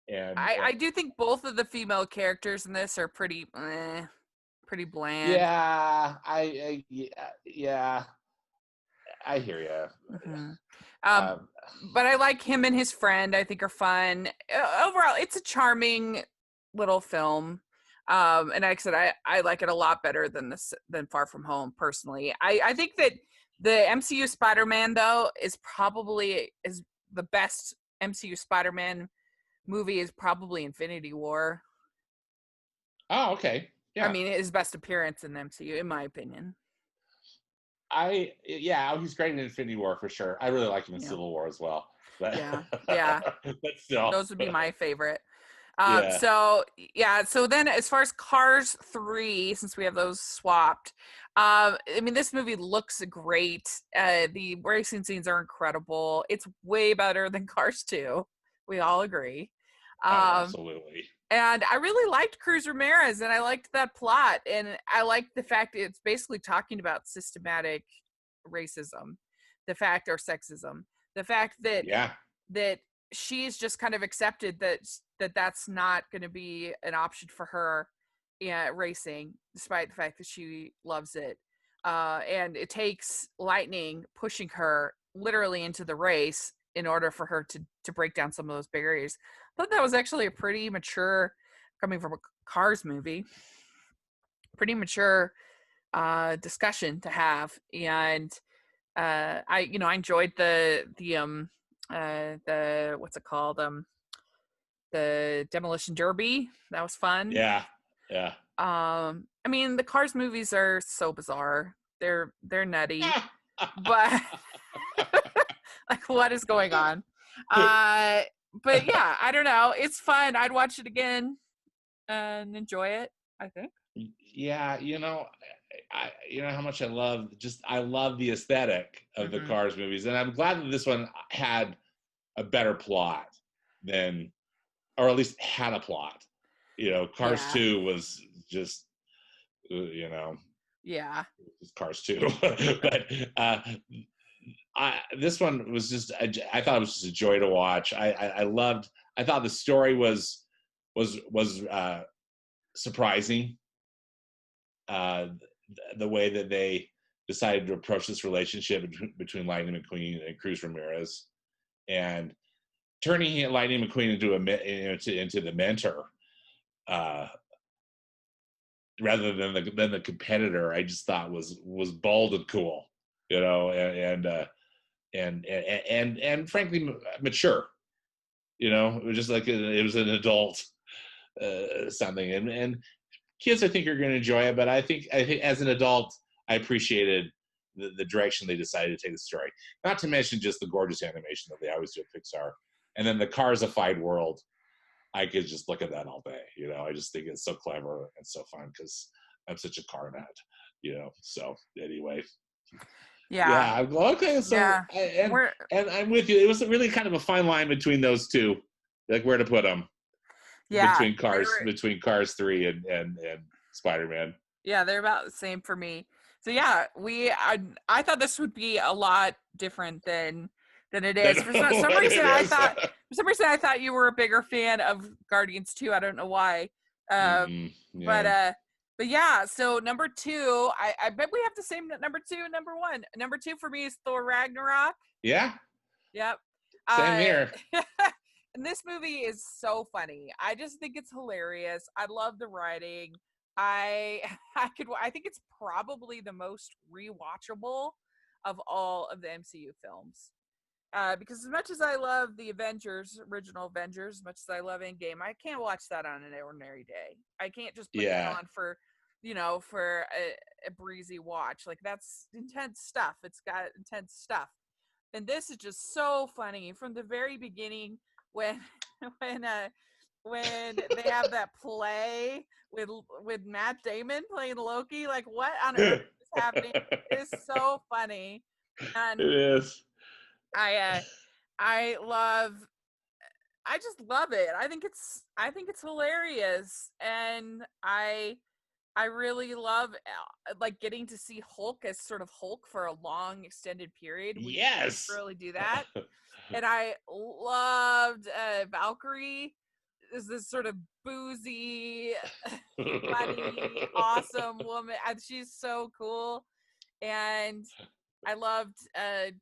S2: And
S1: I do think both of the female characters in this are pretty bland.
S2: Yeah, I hear you.
S1: But I like him and his friend. I think are fun. Overall, it's a charming little film. And like I said, I like it a lot better than Far From Home personally. I think that the MCU Spider-Man though is the best MCU Spider-Man movie is probably Infinity War.
S2: Oh, okay.
S1: I mean, his best appearance in the MCU, in my opinion.
S2: He's great in Infinity War for sure. I really like him in Civil War as well. But
S1: yeah.
S2: But still,
S1: those would be my favorite.
S2: Yeah.
S1: So then as far as Cars 3, since we have those swapped, I mean, this movie looks great. The racing scenes are incredible. It's way better than Cars 2. We all agree.
S2: Absolutely.
S1: And I really liked Cruz Ramirez, and I liked that plot, and I liked the fact that it's basically talking about systematic racism, or sexism, the fact that that she's just kind of accepted that that's not going to be an option for her racing, despite the fact that she loves it. And it takes Lightning pushing her literally into the race in order for her to break down some of those barriers. I thought that was actually a pretty mature, coming from a Cars movie, pretty mature discussion to have. And I enjoyed the what's it called, the Demolition Derby. That was fun.
S2: Yeah.
S1: I mean, the Cars movies are so bizarre. They're nutty, but like, what is going on? But yeah, I don't know. It's fun. I'd watch it again and enjoy it, I think.
S2: Yeah, I how much I love the aesthetic of the Cars movies, and I'm glad that this one had a better plot than, or at least had a plot. Cars 2 was just, Cars 2. But this one was just, I thought it was just a joy to watch. I thought the story was surprising. The way that they decided to approach this relationship between Lightning McQueen and Cruz Ramirez, and turning Lightning McQueen into the mentor, rather than the competitor, I just thought was bold and cool, and frankly mature. It was just like it was an adult something, and kids I think are going to enjoy it, but I think as an adult I appreciated the direction they decided to take the story. Not to mention just the gorgeous animation that they always do at Pixar, and then the Carsified world. I could just look at that all day. I just think it's so clever and so fun because I'm such a car nut. So anyway. Yeah. Okay. So and I'm with you. It was really kind of a fine line between those two, like where to put them.
S1: Yeah.
S2: Between Cars 3 and Spider-Man.
S1: Yeah, they're about the same for me. So yeah, I thought this would be a lot different than it is. For some reason I thought you were a bigger fan of Guardians 2. I don't know why. But yeah, so number 2, I bet we have the same number 2 and number 1. Number 2 for me is Thor Ragnarok.
S2: Yeah.
S1: Yep.
S2: Same here.
S1: And this movie is so funny. I just think it's hilarious. I love the writing. I think it's probably the most rewatchable of all of the MCU films. Because as much as I love the original Avengers, as much as I love Endgame, I can't watch that on an ordinary day. I can't just put it on for a breezy watch. Like, that's intense stuff. It's got intense stuff. And this is just so funny from the very beginning when they have that play with Matt Damon playing Loki. Like, what on earth is happening? It's so funny. And
S2: it is.
S1: I just love it. I think it's hilarious, and I really love like getting to see Hulk as sort of Hulk for a long extended period. We didn't really do that. And I loved Valkyrie. Is this sort of boozy, funny, awesome woman. She's so cool. And I loved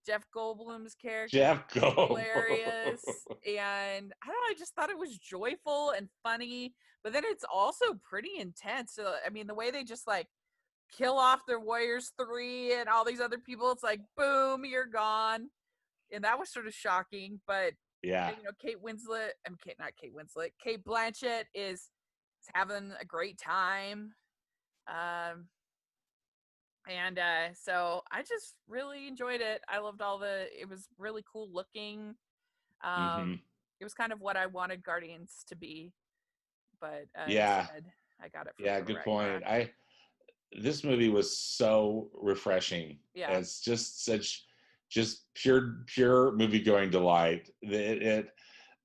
S1: Jeff Goldblum's character. Hilarious. And I don't know, I just thought it was joyful and funny, but then it's also pretty intense. So, I mean, the way they just like kill off the Warriors 3 and all these other people, it's like, boom, you're gone. And that was sort of shocking, but Kate Blanchett is having a great time. Um, and so I just really enjoyed it. I loved it was really cool looking.
S2: Mm-hmm.
S1: It was kind of what I wanted Guardians to be, but
S2: Yeah.
S1: instead I got it for
S2: Yeah.
S1: Thor
S2: Good point.
S1: Ragnarok.
S2: This movie was so refreshing.
S1: Yeah.
S2: It's just pure movie going delight.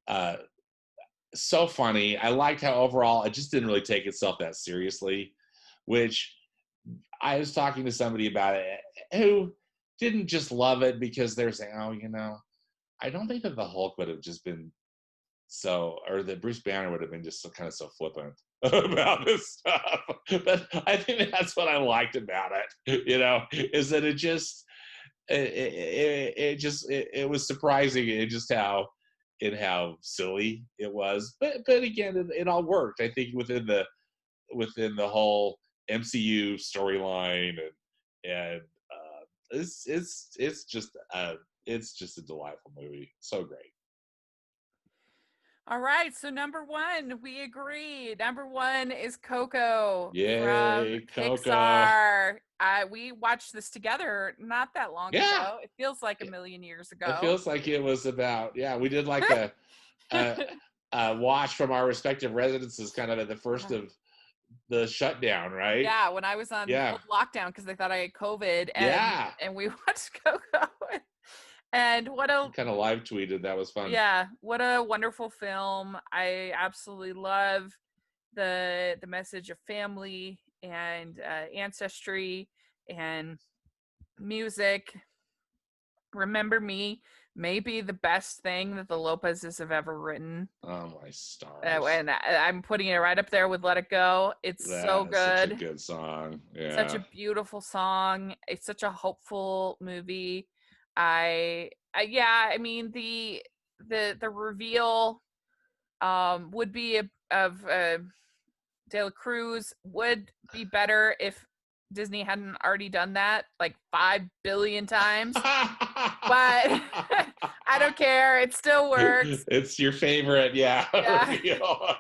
S2: Uh, so funny. I liked how overall it just didn't really take itself that seriously, which I was talking to somebody about it who didn't just love it because they're saying, oh, I don't think that the Hulk would have just been or that Bruce Banner would have been just kind of so flippant about this stuff. But I think that's what I liked about it, is that it was surprising in just how silly it was. But again, it all worked. I think within the whole MCU storyline and it's just a delightful movie. So great.
S1: All right, so number one, we agree. Number one is Coco from
S2: Yay, Coco.
S1: Pixar. We watched this together not that long
S2: Yeah.
S1: ago. It feels like a million years
S2: It
S1: ago.
S2: feels like it was we did like a watch from our respective residences kind of at the first of the shutdown, right?
S1: Yeah, when I was on
S2: Yeah.
S1: full lockdown because they thought I had COVID,
S2: Yeah.
S1: and we watched Coco. And
S2: Kind of live tweeted. That was fun.
S1: Yeah, what a wonderful film. I absolutely love the message of family and ancestry and music. Remember Me may be the best thing that the Lopez's have ever written.
S2: Oh my stars.
S1: And I'm putting it right up there with Let It Go. It's so
S2: That is
S1: good.
S2: such a good song. Yeah.
S1: Such a beautiful song. It's such a hopeful movie. I mean the reveal would be of De La Cruz would be better if Disney hadn't already done that like 5 billion times. But I don't care. It still works.
S2: It's your favorite, yeah. Reveal.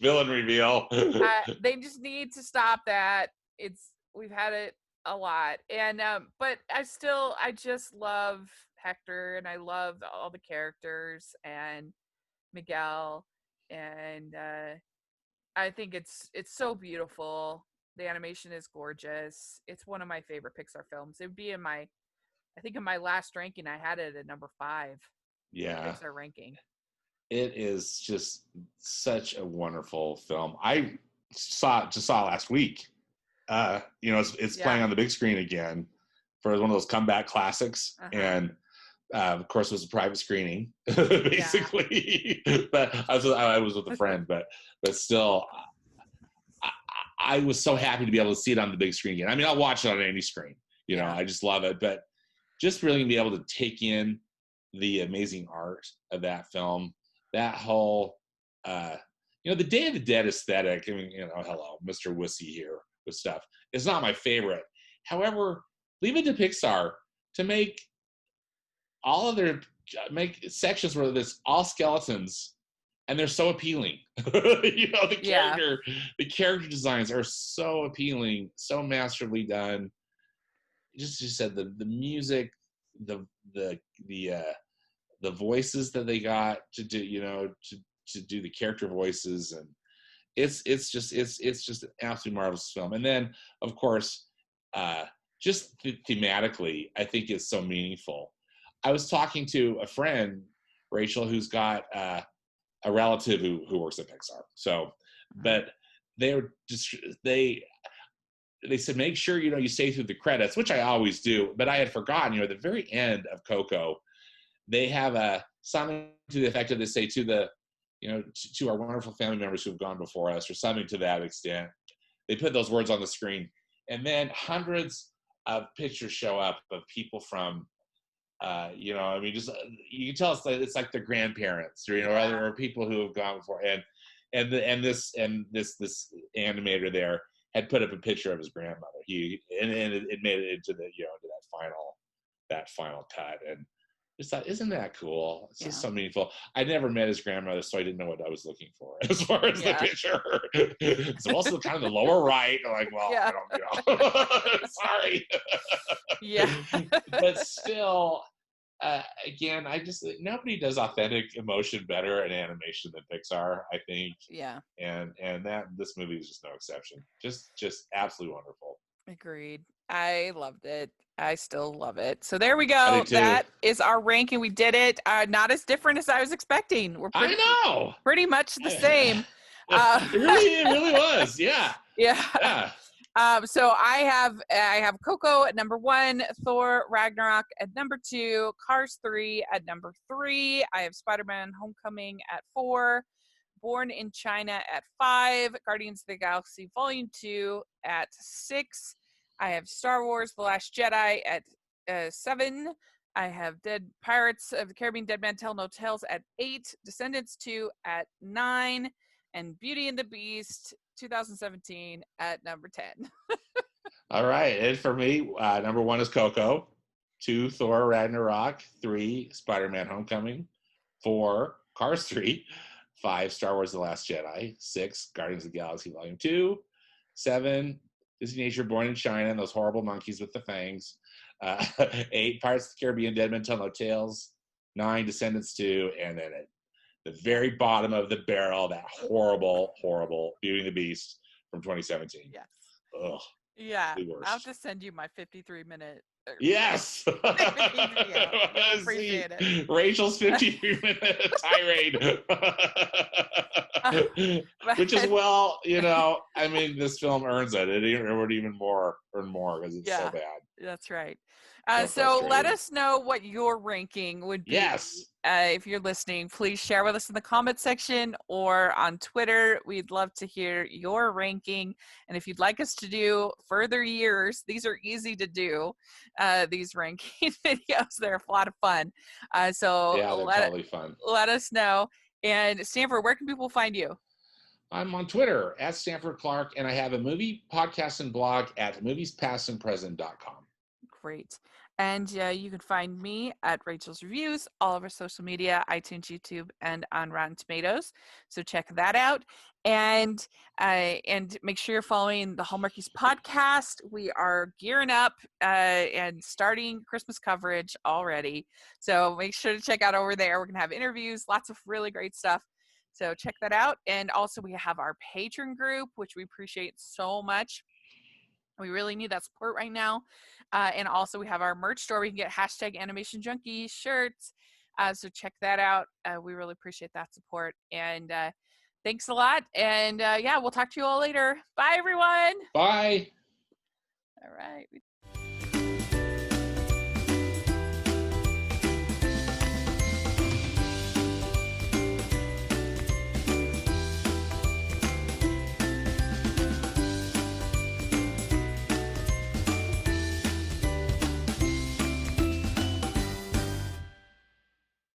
S2: Villain reveal.
S1: They just need to stop that. We've had it a lot, and but I just love Hector, and I love all the characters and Miguel, and I think it's so beautiful. The animation is gorgeous. It's one of my favorite Pixar films. It would be in my last ranking. I had it at number 5.
S2: Yeah.
S1: Pixar ranking.
S2: It is just such a wonderful film. I saw it last week. It's playing on the big screen again for one of those comeback classics, and of course it was a private screening, basically. But I was with a friend, but still, I was so happy to be able to see it on the big screen again. I mean, I'll watch it on any screen. I just love it, but just really be able to take in the amazing art of that film, that whole, the Day of the Dead aesthetic. I mean, hello, Mr. Wussy here with stuff. It's not my favorite. However, leave it to Pixar to make sections where there's all skeletons and they're so appealing. The character designs are so appealing, so masterfully done. Just said the music, the voices that they got to do, to do the character voices, and it's just an absolutely marvelous film. And then of course, just thematically, I think it's so meaningful. I was talking to a friend, Rachel, who's got a relative who works at Pixar. So, but they said, make sure you stay through the credits, which I always do. But I had forgotten, at the very end of Coco, they have something to the effect of, they say to our wonderful family members who have gone before us, or something to that extent. They put those words on the screen, and then hundreds of pictures show up of people from, you can tell it's like their grandparents, or people who have gone before, and this animator there had put up a picture of his grandmother. It made it into the into that final cut, and just thought, isn't that cool? It's just so meaningful. I never met his grandmother, so I didn't know what I was looking for as far as the picture. So also kind of the lower right. I'm like, well, I don't know. Sorry.
S1: Yeah.
S2: But still, again, nobody does authentic emotion better in animation than Pixar, I think.
S1: Yeah.
S2: And this movie is just no exception. Just absolutely wonderful.
S1: Agreed. I loved it. I still love it. So there we go. That is our ranking. We did it. Not as different as I was expecting. We're pretty much the same.
S2: It really was. Yeah.
S1: Yeah. So I have Coco at number 1, Thor Ragnarok at number 2, Cars 3 at number 3. I have Spider-Man Homecoming at 4, Born in China at 5, Guardians of the Galaxy Volume 2 at 6. I have Star Wars The Last Jedi at 7. I have Pirates of the Caribbean Dead Man Tell No Tales at 8, Descendants 2 at 9, and Beauty and the Beast 2017 at number 10.
S2: All right. And for me, number 1 is Coco, 2, Thor Ragnarok, 3, Spider-Man Homecoming, 4, Cars 3, 5, Star Wars The Last Jedi, 6, Guardians of the Galaxy Volume 2, 7, Disney Nature Born in China and those horrible monkeys with the fangs, 8, Pirates of the Caribbean Dead Men Tell No Tales, 9, Descendants 2, and then at the very bottom of the barrel, that horrible Beauty and the Beast from 2017.
S1: Yes.
S2: Ugh.
S1: Yeah. I'll have to send you my 53-minute.
S2: Yes.
S1: I appreciate it.
S2: Rachel's 53-minute tirade. Which is, well, I mean, this film earns it. It would even earn more because it's so bad.
S1: That's right. So let us know what your ranking would be.
S2: Yes.
S1: If you're listening, please share with us in the comment section or on Twitter. We'd love to hear your ranking. And if you'd like us to do further years, these are easy to do, these ranking videos. They're a lot of fun. So
S2: yeah, they're totally fun.
S1: Let us know. And Stanford, where can people find you?
S2: I'm on Twitter at Stanford Clark, and I have a movie podcast and blog at moviespastandpresent.com.
S1: Great. And you can find me at Rachel's Reviews, all over social media, iTunes, YouTube, and on Rotten Tomatoes. So check that out. And make sure you're following the Hallmarkies podcast. We are gearing up and starting Christmas coverage already. So make sure to check out over there. We're going to have interviews, lots of really great stuff. So check that out. And also we have our Patreon group, which we appreciate so much. We really need that support right now. And also we have our merch store. We can get #AnimationJunkie shirts. So check that out. We really appreciate that support. And thanks a lot. And we'll talk to you all later. Bye, everyone.
S2: Bye.
S1: All right.